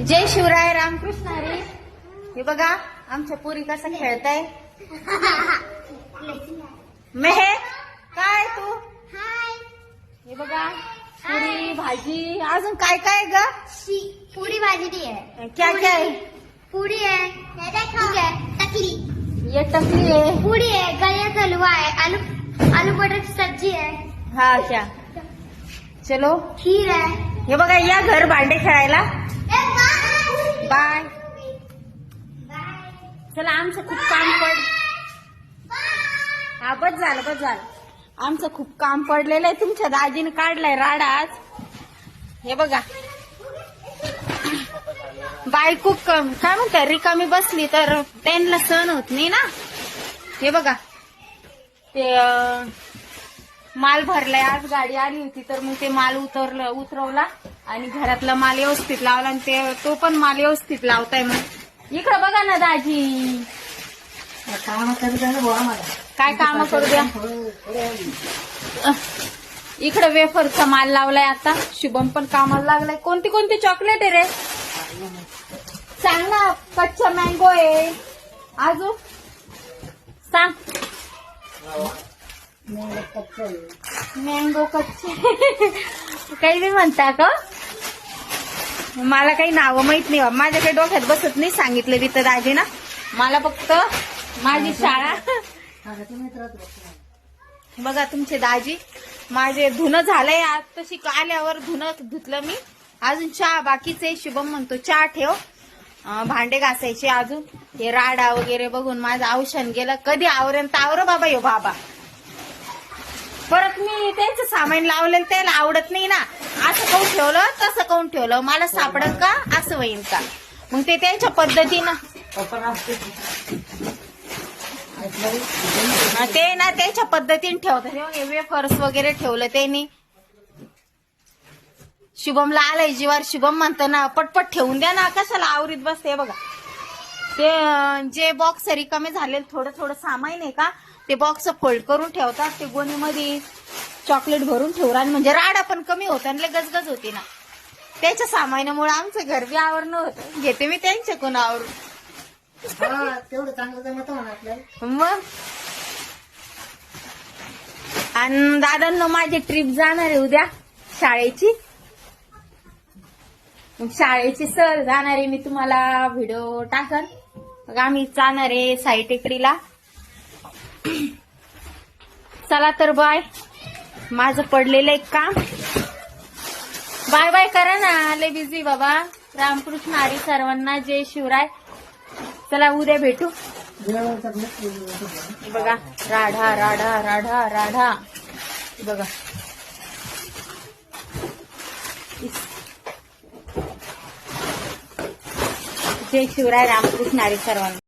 जय शिवराय रामकृष्ण हरी. हे बघा आमच्या पुरी कसं खेळताय. मेहे काय तू. हे बघा पुरी भाजी अजून काय काय ग. पूरी भाजी भी है. क्या क्या है. पूरी है. टकली. ये टकली है. पूरी है. गलिया का हलवा है. आलू मटर की सब्जी है. हा क्या. चलो खीर है. हे बघा या घर भांडे खेळायला. बाय. चला आमचं खूप काम हा बस झालं. आमचं खूप काम पडलेलं आहे. तुमच्या दाजीने काढलाय राडा आज. हे बघा बायको काय म्हणतात रिकामी बसली तर त्यांना सहन होत नाही ना. हे बघा ते माल भरलाय. आज गाडी आली होती तर मग ते माल उतरवला आणि घरातला माल व्यवस्थित लावला आणि तो पण माल व्यवस्थित लावताय. मग इकडं बघा ना दाजी काम करू द्या ना बुवा मला. काय काम करू द्या. इकडं वेफरचा माल लावलाय. आता शुभम पण कामाला लागलाय. कोणती कोणती चॉकलेट आहे रे सांग ना. कच्चा मँगो आहे. अजून सांग. मँगो कच्चे काही बी म्हणता का. मला काही नावं माहित नाही. माझ्या काही डोक्यात बसत नाही. सांगितलं तिथं दाजी ना. मला फक्त माझी शाळा. बघा तुमचे दाजी माझे धुणं झालंय. आज तशी आल्यावर धुणं धुतलं मी. अजून चहा बाकीच आहे. शुभम म्हणतो चहा ठेव. भांडे घासायचे अजून. हे राडा वगैरे बघून माझं औषण गेलं. कधी आवरेन तावर बाबा यो बाबा. परत मी त्यांचं सामान लावलेलं त्याला आवडत नाही ना. असं काऊन ठेवलं तसं काऊन ठेवलं मला सापडल का असं होईन का. मग ते त्यांच्या पद्धतीनं ते ना त्याच्या पद्धतीने ठेवतात. वेफर्स वगैरे ठेवलं त्यांनी. शुभमला आलंय जीवार. शुभम म्हणतो ना पटपट ठेवून द्या ना कशाला आवरीत बसते. बघा ते जे बॉक्स रिकामे झाले थोडं थोडं सामान आहे का ते बॉक्स फोल्ड करून ठेवतात. ते गोणीमध्ये चॉकलेट भरून ठेवणार म्हणजे राडा पण कमी होता आणि गजगज होती ना. त्याच्या सामानामुळे आमचं घर बी आवरणं होतं. घेते मी त्यांच्याकडून आवरून. तेवढं चांगलं जमत म्हणा आपल्याला. मग आणि दादांना माझी ट्रिप जाणार आहे उद्या शाळेची. शाळेची सहल जाणार आहे. मी तुम्हाला व्हिडिओ टाकन. मग आम्ही जाणार आहे साई टेकडीला. चला तर बाय. माझं पडलेलं एक काम. बाय बाय करा ना. लय बिझी बाबा. रामकृष्ण हरी सर्वांना. जय शिवराय. चला उद्या भेटू. बघा राढा राढा राढा राढा. बघा जय शिवराय रामकृष्ण हरी सर्वांना.